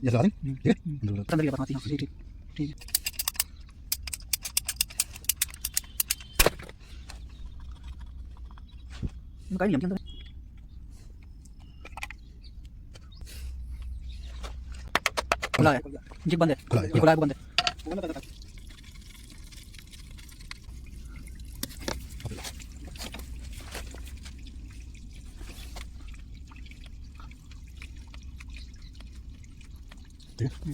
ये लगा दें, ठीक है। अंदर की बात ठीक ठीक ठीक है। काट लिया अंदर खुला है, जिप बंद है, ये खुला है, बंद है। ठीक है।